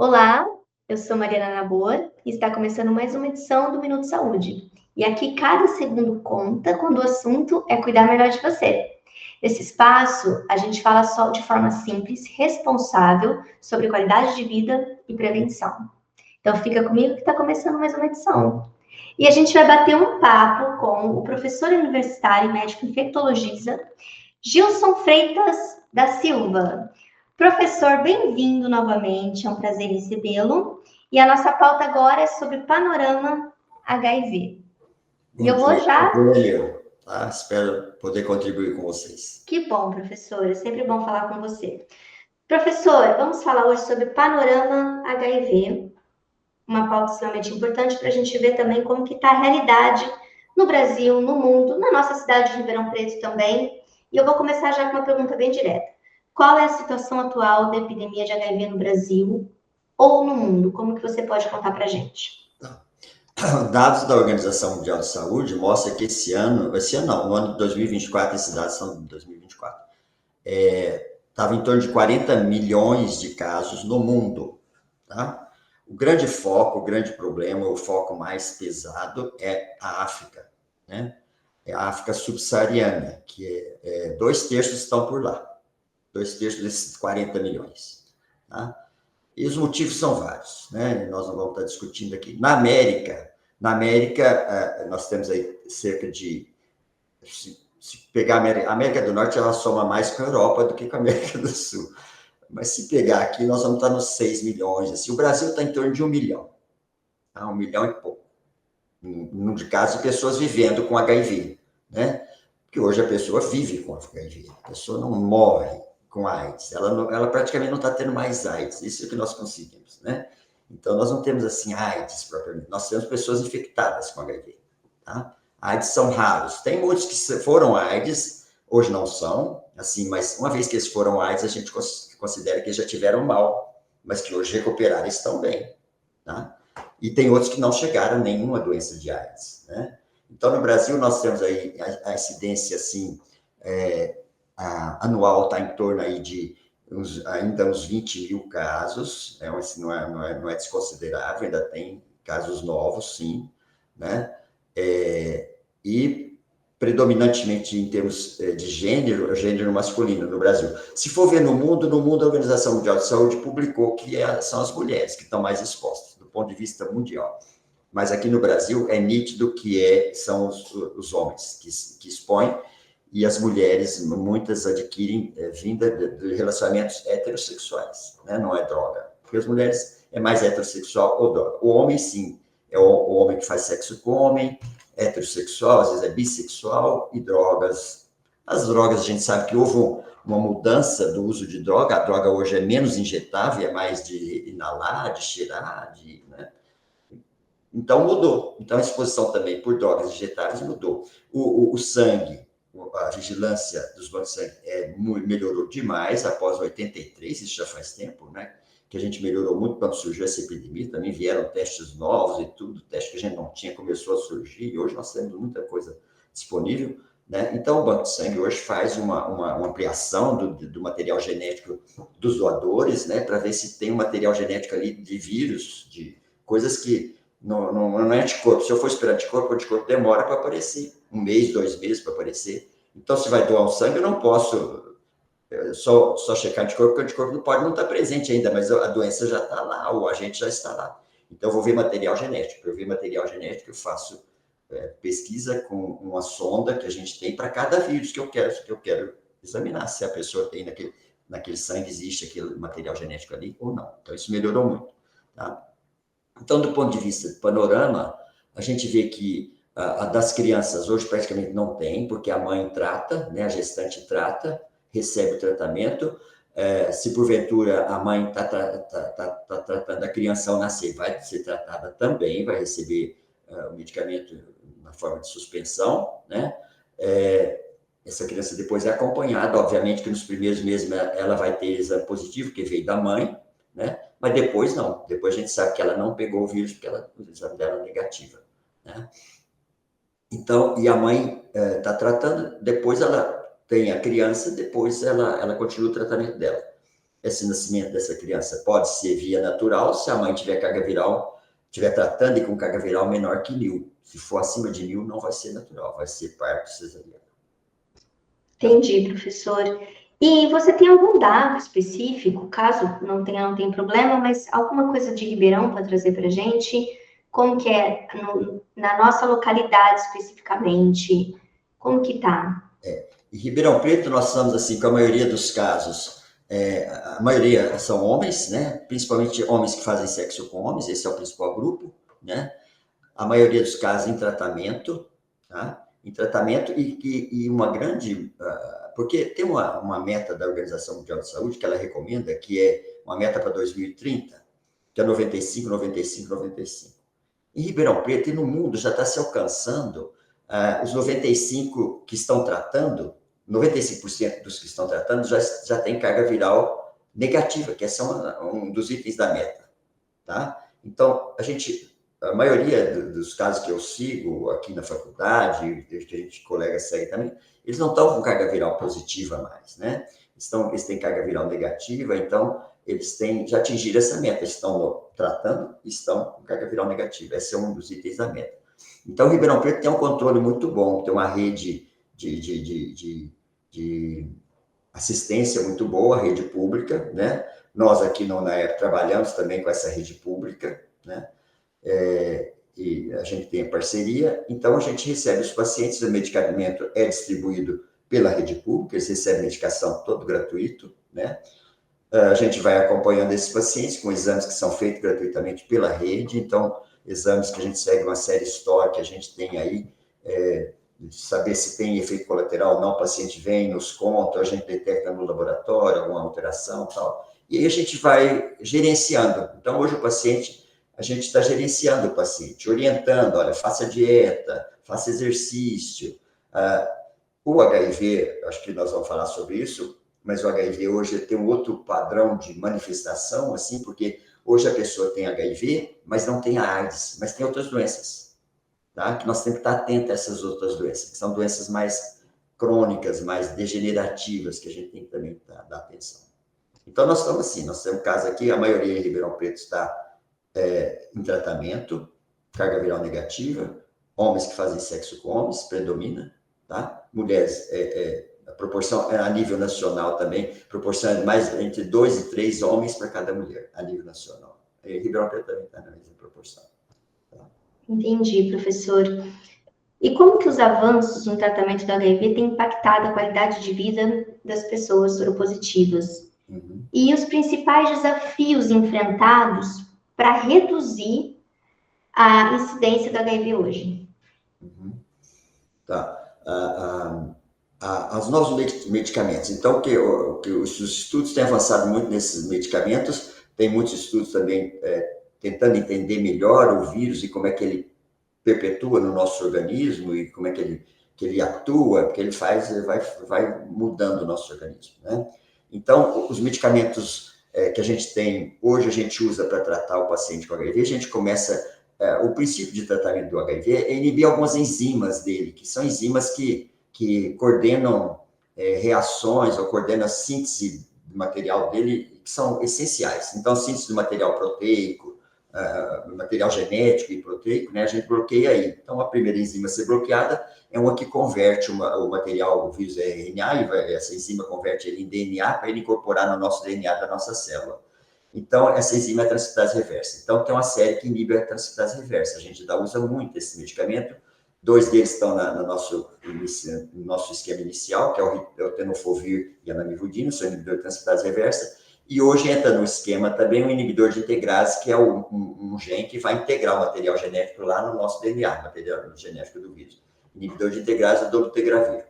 Olá, eu sou Mariana Nabor e está começando mais uma edição do Minuto Saúde. E aqui cada segundo conta quando o assunto é cuidar melhor de você. Nesse espaço, a gente fala só de forma simples, responsável, sobre qualidade de vida e prevenção. Então fica comigo que está começando mais uma edição. E a gente vai bater um papo com o professor universitário e médico infectologista Gilson Freitas da Silva. Professor, bem-vindo novamente, é um prazer recebê-lo. E a nossa pauta agora é sobre panorama HIV. E Bom eu vou dia, já. prazer é meu, tá? Espero poder contribuir com vocês. Que bom, professor, é sempre bom falar com você. Professor, vamos falar hoje sobre panorama HIV, uma pauta extremamente importante para a gente ver também como que está a realidade no Brasil, no mundo, na nossa cidade de Ribeirão Preto também. E eu vou começar já com uma pergunta bem direta. Qual é a situação atual da epidemia de HIV no Brasil ou no mundo? Como que você pode contar para a gente? Dados da Organização Mundial de Saúde mostram que esse ano não, no ano de 2024, esses dados são de 2024, estava em torno de 40 milhões de casos no mundo, tá? O grande foco, o grande problema, o foco mais pesado é a África, né? É a África subsaariana, que dois terços estão por lá, dois terços desses 40 milhões, tá? E os motivos são vários, né? Nós não vamos estar discutindo aqui. Na América, nós temos aí cerca de, se pegar a América do Norte, ela soma mais com a Europa do que com a América do Sul. Mas se pegar aqui, nós vamos estar nos 6 milhões. Assim. O Brasil está em torno de 1 milhão, tá? 1 milhão e pouco. No caso de pessoas vivendo com HIV, né? Porque hoje a pessoa vive com HIV, a pessoa não morre com AIDS, ela praticamente não está tendo mais AIDS, isso é o que nós conseguimos, né? Então, nós não temos assim AIDS propriamente, nós temos pessoas infectadas com HIV, tá? AIDS são raros, tem muitos que foram AIDS, hoje não são, assim, mas uma vez que eles foram AIDS, a gente considera que eles já tiveram mal, mas que hoje recuperaram e estão bem, tá? E tem outros que não chegaram a nenhuma doença de AIDS, né? Então, no Brasil, nós temos aí a incidência, assim, anual está em torno aí de ainda uns 20 mil casos, assim, não é desconsiderável, ainda tem casos novos, sim, né? E predominantemente em termos de gênero masculino no Brasil. Se for ver no mundo a Organização Mundial de Saúde publicou que são as mulheres que estão mais expostas, do ponto de vista mundial. Mas aqui no Brasil é nítido que são os homens que expõem, e as mulheres, muitas adquirem vinda de relacionamentos heterossexuais, né? Não é droga. Porque as mulheres é mais heterossexual ou droga. O homem, sim, é o homem que faz sexo com homem, heterossexual, às vezes é bissexual, e drogas. As drogas, a gente sabe que houve uma mudança do uso de droga, a droga hoje é menos injetável, é mais de inalar, de cheirar, né? Então mudou. Então a exposição também por drogas injetáveis mudou. O sangue, a vigilância dos bancos de sangue melhorou demais após 83, isso já faz tempo, né? Que a gente melhorou muito quando surgiu essa epidemia, também vieram testes novos e tudo, testes que a gente não tinha começou a surgir, e hoje nós temos muita coisa disponível, né? Então o banco de sangue hoje faz uma ampliação do material genético dos doadores, né? Para ver se tem um material genético ali de vírus, de coisas que não é anticorpo. Se eu for esperar anticorpo, o anticorpo demora para aparecer. 1 mês, 2 meses para aparecer. Então, se vai doar um sangue, eu não posso só checar anticorpo, porque o anticorpo não pode não estar presente ainda, mas a doença já está lá, o agente já está lá. Então, eu vou ver material genético. Para eu ver material genético, eu faço pesquisa com uma sonda que a gente tem para cada vírus que eu quero examinar, se a pessoa tem naquele sangue, existe aquele material genético ali ou não. Então, isso melhorou muito, tá? Então, do ponto de vista do panorama, a gente vê que a das crianças hoje praticamente não tem, porque a mãe trata, né, a gestante trata, recebe o tratamento. Se porventura a mãe está tratando a criança ao nascer, vai ser tratada também, vai receber o medicamento na forma de suspensão, né? Essa criança depois é acompanhada, obviamente que nos primeiros meses ela vai ter exame positivo, que veio da mãe, né? Mas depois não, depois a gente sabe que ela não pegou o vírus porque o exame dela é negativa, né? Então, e a mãe está tratando, depois ela tem a criança, depois ela continua o tratamento dela. esse nascimento dessa criança pode ser via natural, se a mãe tiver carga viral, estiver tratando e com carga viral menor que 1.000. Se for acima de 1.000, não vai ser natural, vai ser parto cesariano. Entendi, professor. E você tem algum dado específico, caso não tenha problema, mas alguma coisa de Ribeirão para trazer para a gente? Como que é na nossa localidade especificamente? Como que tá? Em Ribeirão Preto, nós estamos assim, com a maioria dos casos, a maioria são homens, né? Principalmente homens que fazem sexo com homens, esse é o principal grupo, né? A maioria dos casos em tratamento, tá? Em tratamento e uma grande... porque tem uma meta da Organização Mundial de Saúde que ela recomenda, que é uma meta para 2030, que é 95, 95, 95. Em Ribeirão Preto e no mundo já está se alcançando os 95 que estão tratando, 95% dos que estão tratando já tem carga viral negativa, que esse é um dos itens da meta, tá? Então, a maioria dos casos que eu sigo aqui na faculdade, que a gente, colega segue também, eles não estão com carga viral positiva mais, né? Eles têm carga viral negativa, então eles já atingiram essa meta, estão tratando, estão com carga viral negativa. Esse é um dos itens da meta. Então, o Ribeirão Preto tem um controle muito bom, tem uma rede de assistência muito boa, rede pública, né? Nós aqui na UNAEP trabalhamos também com essa rede pública, né? E a gente tem a parceria, então a gente recebe os pacientes, o medicamento é distribuído pela rede pública, eles recebem medicação todo gratuito, né? A gente vai acompanhando esses pacientes com exames que são feitos gratuitamente pela rede, então, exames que a gente segue uma série histórica, a gente tem aí, saber se tem efeito colateral ou não, o paciente vem, nos conta, a gente detecta no laboratório alguma alteração e tal, e aí a gente vai gerenciando. Então, hoje a gente está gerenciando o paciente, orientando, olha, faça dieta, faça exercício. O HIV, acho que nós vamos falar sobre isso, mas o HIV hoje tem um outro padrão de manifestação, assim, porque hoje a pessoa tem HIV, mas não tem a AIDS, mas tem outras doenças, tá? Que nós temos que estar atentos a essas outras doenças, que são doenças mais crônicas, mais degenerativas, que a gente tem que também dar atenção. Então, nós estamos assim, nós temos um caso aqui, a maioria em Ribeirão Preto está em tratamento, carga viral negativa, homens que fazem sexo com homens, predomina, tá? Mulheres, a proporção a nível nacional também, proporção é mais entre 2 e 3 homens para cada mulher, a nível nacional. E Ribeirão Preto também está na mesma proporção. Tá? Entendi, professor. E como que os avanços no tratamento do HIV têm impactado a qualidade de vida das pessoas soropositivas? Uhum. E os principais desafios enfrentados para reduzir a incidência do HIV hoje? Uhum. Tá. Os novos medicamentos. Então, que os estudos têm avançado muito nesses medicamentos, tem muitos estudos também tentando entender melhor o vírus e como é que ele perpetua no nosso organismo e como é que ele atua, porque ele vai mudando o nosso organismo, né? Então, os medicamentos que a gente tem, hoje a gente usa para tratar o paciente com HIV, a gente começa, o princípio de tratamento do HIV é inibir algumas enzimas dele, que são enzimas que coordenam reações ou coordenam a síntese do material dele, que são essenciais. Então, síntese do material proteico, material genético e proteico, né, a gente bloqueia aí. Então, a primeira enzima a ser bloqueada é uma que converte o material, o vírus RNA, e essa enzima converte ele em DNA para ele incorporar no nosso DNA da nossa célula. Então, essa enzima é a transcriptase reversa. Então, tem uma série que inibe a transcriptase reversa. A gente ainda usa muito esse medicamento. 2 deles estão no nosso esquema inicial, que é o tenofovir e a namivudina, são inibidor de transcriptase reversa. E hoje entra no esquema também um inibidor de integrase, que é um gene que vai integrar o material genético lá no nosso DNA, material genético do vírus. Inibidor de integrase é o dolutegravir.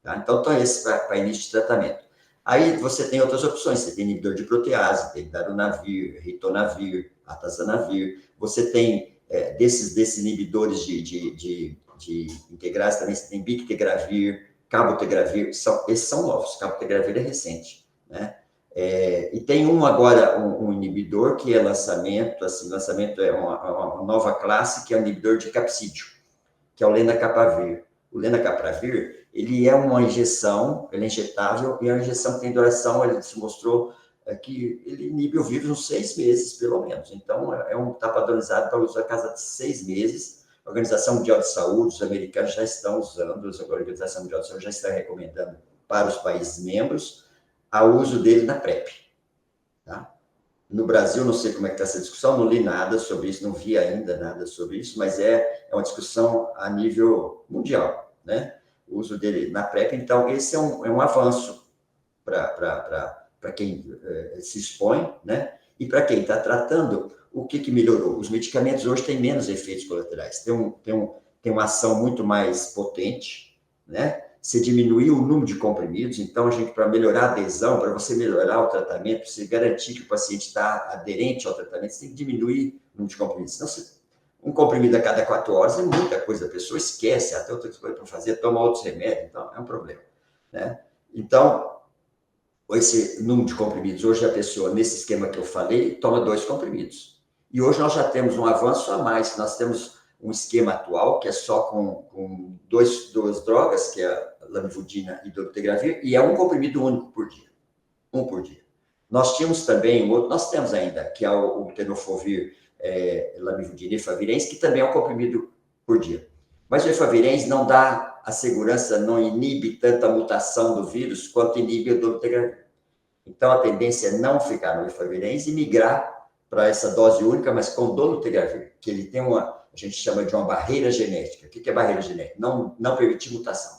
Tá? Então, estão esses para início de tratamento. Aí você tem outras opções, você tem inibidor de protease, tem darunavir, ritonavir, atazanavir. Você tem, desses inibidores de integrase, também você tem bictegravir, cabotegravir, esses são novos, cabotegravir é recente, né? E tem agora, um inibidor que é lançamento é uma nova classe, que é o inibidor de capsídio, que é o lenacapavir. O lenacapavir, ele é uma injeção, ele é injetável, e é uma injeção que tem duração, ele se mostrou é que ele inibe o vírus uns 6 meses, pelo menos. Então, está padronizado para uso a cada 6 meses. A Organização Mundial de Saúde, os americanos já estão usando, a Organização Mundial de Saúde já está recomendando para os países membros o uso dele na PrEP. Tá? No Brasil, não sei como é que está essa discussão, não li nada sobre isso, não vi ainda nada sobre isso, mas é uma discussão a nível mundial, né? O uso dele na PrEP. Então, esse é um avanço para quem se expõe, né? E para quem está tratando, o que melhorou? Os medicamentos hoje têm menos efeitos colaterais, tem uma ação muito mais potente, né? Você diminuiu o número de comprimidos, então, para melhorar a adesão, para você melhorar o tratamento, para você garantir que o paciente está aderente ao tratamento, você tem que diminuir o número de comprimidos. Senão, um comprimido a cada 4 horas é muita coisa, a pessoa esquece, até outra coisa para fazer, toma outros remédios, então é um problema, né? Então, esse número de comprimidos, hoje a pessoa, nesse esquema que eu falei, toma 2 comprimidos. E hoje nós já temos um avanço a mais, nós temos um esquema atual, que é só com duas drogas, que é a lamivudina e dolutegravir, e é um comprimido único por dia. Um por dia. Nós tínhamos também um outro, nós temos ainda, que é o tenofovir, lamivudina e efavirenz, que também é um comprimido por dia. Mas o efavirenz não dá a segurança, não inibe tanta mutação do vírus quanto inibe o dolutegravir. Então, a tendência é não ficar no efavirenz e migrar para essa dose única, mas com dolutegravir, que ele tem a gente chama de uma barreira genética. O que é barreira genética? Não permitir mutação.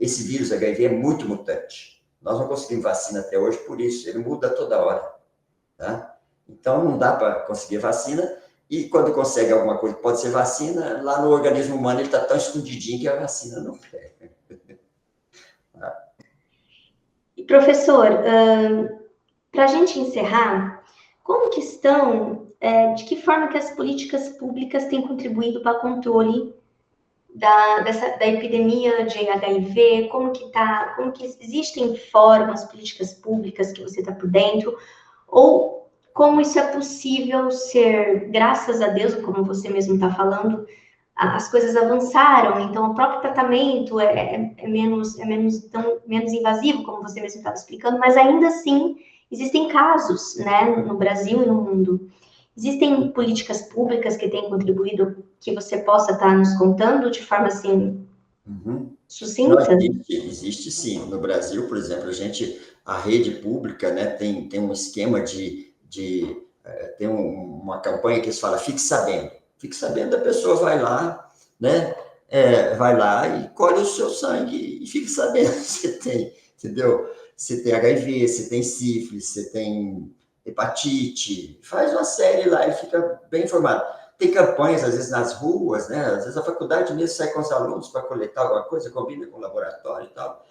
Esse vírus HIV é muito mutante. Nós não conseguimos vacina até hoje por isso, ele muda toda hora. Tá? Então, não dá para conseguir vacina, e quando consegue alguma coisa que pode ser vacina, lá no organismo humano ele está tão escondidinho que a vacina não pega. E, professor, para a gente encerrar, como que estão, de que forma que as políticas públicas têm contribuído para o controle da epidemia de HIV, como que existem formas, políticas públicas que você está por dentro, ou como isso é possível ser, graças a Deus, como você mesmo está falando, as coisas avançaram, então o próprio tratamento é menos invasivo, como você mesmo estava explicando, mas ainda assim existem casos, né, no Brasil e no mundo. Existem políticas públicas que têm contribuído, que você possa estar nos contando de forma assim sucinta? Existe sim. No Brasil, por exemplo, a rede pública, né, tem um esquema tem uma campanha que eles falam Fique Sabendo. Fique Sabendo, a pessoa vai lá, né, vai lá e colhe o seu sangue e fique sabendo se tem, entendeu? Se tem HIV, se tem sífilis, se tem hepatite, faz uma série lá e fica bem informado. Tem campanhas, às vezes, nas ruas, né? Às vezes a faculdade mesmo sai com os alunos para coletar alguma coisa, combina com o laboratório e tal.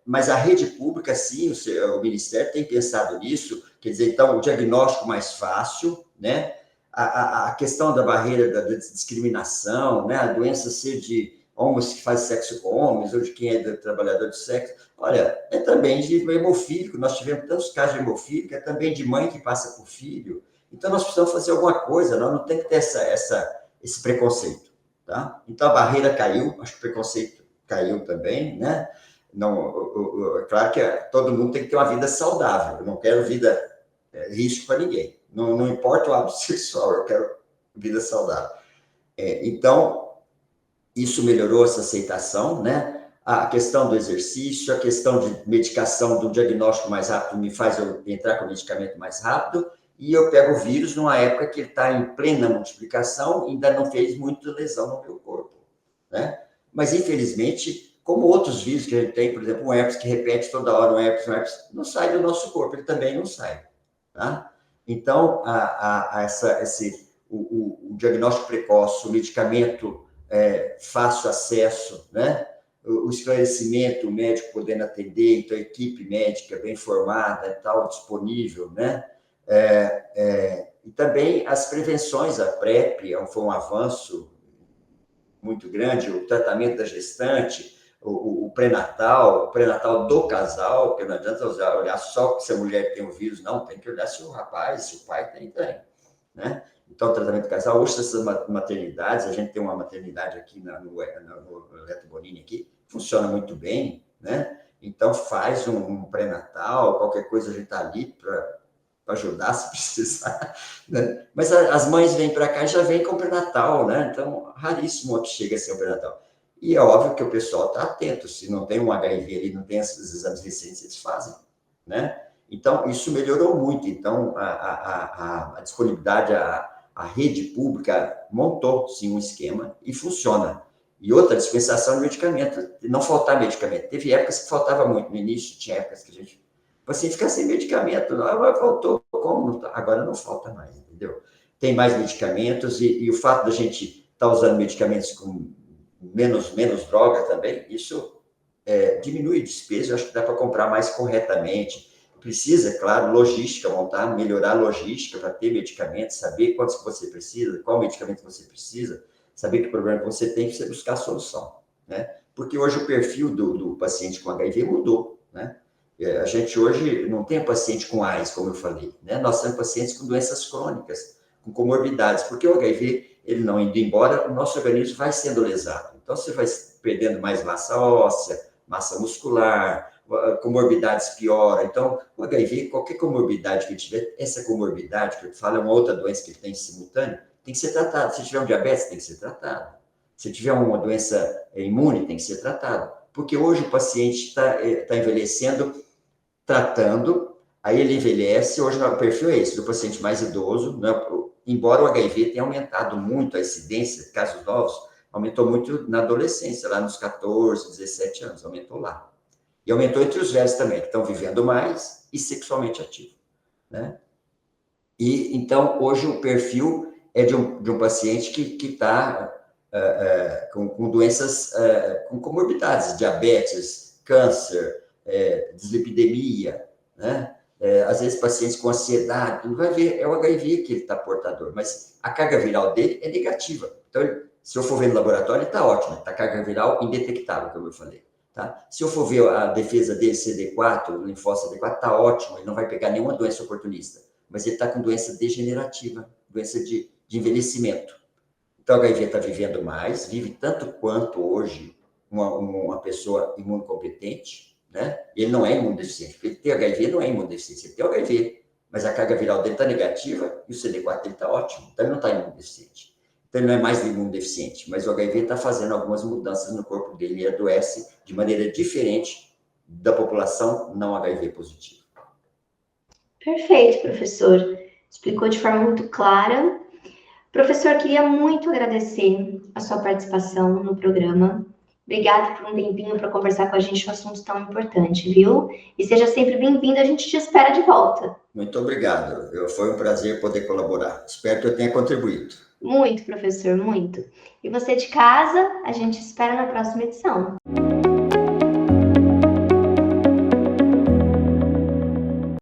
Mas a rede pública, sim, o Ministério tem pensado nisso, quer dizer, então, o diagnóstico mais fácil, né? A questão da barreira da discriminação, né? A doença ser de homens que fazem sexo com homens, ou de quem é trabalhador de sexo. Olha, é também de hemofílico, nós tivemos tantos casos de hemofílico, é também de mãe que passa por filho. Então, nós precisamos fazer alguma coisa, nós não tem que ter esse preconceito, tá? Então, a barreira caiu, acho que o preconceito caiu também, né? Não, claro que todo mundo tem que ter uma vida saudável, eu não quero risco para ninguém, não importa o hábito sexual, eu quero vida saudável. Então, isso melhorou essa aceitação, né? A questão do exercício, a questão de medicação, do diagnóstico mais rápido, me faz eu entrar com o medicamento mais rápido, e eu pego o vírus numa época que ele está em plena multiplicação, ainda não fez muita lesão no meu corpo, né? Mas, infelizmente, como outros vírus que a gente tem, por exemplo, um herpes que repete toda hora, um herpes, não sai do nosso corpo, ele também não sai, tá? Então, o diagnóstico precoce, o medicamento fácil acesso, né? O esclarecimento, o médico podendo atender, então a equipe médica bem formada e tal, disponível, né? E também as prevenções, a PrEP foi um avanço muito grande, o tratamento da gestante, o pré-natal do casal, porque não adianta olhar só se a mulher tem o vírus, não, tem que olhar se o rapaz, se o pai tem, né? Então, o tratamento do casal, hoje essas maternidades, a gente tem uma maternidade aqui no Leto Bonini aqui, funciona muito bem, né? Então, faz um pré-natal, qualquer coisa a gente está ali para ajudar se precisar, né? Mas as mães vêm para cá e já vêm com o pré-natal, né? Então, raríssimo o que chega a ser o pré-natal. E é óbvio que o pessoal está atento, se não tem um HIV ali, não tem esses exames recentes, eles fazem, né? Então, isso melhorou muito. Então, a disponibilidade, a rede pública montou, sim, um esquema e funciona. E outra, dispensação de medicamento, não faltar medicamento. Teve épocas que faltava muito, no início tinha épocas que a gente... O paciente fica sem medicamento, não, faltou, como? Agora não falta mais, entendeu? Tem mais medicamentos e o fato da gente estar usando medicamentos com menos droga também, isso diminui despesa, eu acho que dá para comprar mais corretamente. Precisa, claro, logística, montar, melhorar a logística para ter medicamentos, saber quantos que você precisa, qual medicamento você precisa, saber que problema que você tem, você buscar a solução, né? Porque hoje o perfil do paciente com HIV mudou, né? A gente hoje não tem paciente com AIDS, como eu falei, né? Nós temos pacientes com doenças crônicas, com comorbidades, porque o HIV, ele não indo embora, o nosso organismo vai sendo lesado. Então, você vai perdendo mais massa óssea, massa muscular, comorbidades pioram. Então, o HIV, qualquer comorbidade que tiver, essa comorbidade, que eu falo, é uma outra doença que ele tem simultâneo, tem que ser tratado. Se tiver um diabetes, tem que ser tratado. Se tiver uma doença imune, tem que ser tratado. Porque hoje o paciente está envelhecendo, tratando, aí ele envelhece, hoje o perfil é esse, do paciente mais idoso, né? Embora o HIV tenha aumentado muito a incidência, casos novos, aumentou muito na adolescência, lá nos 14, 17 anos, aumentou lá. E aumentou entre os velhos também, que estão vivendo mais e sexualmente ativos, né? E, então, hoje o perfil é de um paciente que está com doenças, com comorbidades, diabetes, câncer, dislipidemia, né? Às vezes pacientes com ansiedade, não vai ver, é o HIV que ele está portador, mas a carga viral dele é negativa. Então, se eu for ver no laboratório, ele está ótimo, está carga viral indetectável, como eu falei. Tá? Se eu for ver a defesa dele, CD4, o linfócito CD4, está ótimo, ele não vai pegar nenhuma doença oportunista, mas ele está com doença degenerativa, doença de envelhecimento. Então, o HIV está vivendo mais, vive tanto quanto hoje uma pessoa imunocompetente, né? Ele não é imunodeficiente, porque ele tem HIV não é imunodeficiente, ele tem HIV, mas a carga viral dele está negativa e o CD4 dele está ótimo, então ele não está imunodeficiente. Então, ele não é mais imunodeficiente, mas o HIV está fazendo algumas mudanças no corpo dele e adoece de maneira diferente da população não HIV positiva. Perfeito, professor. Explicou de forma muito clara. Professor, queria muito agradecer a sua participação no programa. Obrigada por um tempinho para conversar com a gente um assunto tão importante, viu? E seja sempre bem-vindo, a gente te espera de volta. Muito obrigado. Foi um prazer poder colaborar. Espero que eu tenha contribuído. Muito, professor, muito. E você de casa, a gente espera na próxima edição.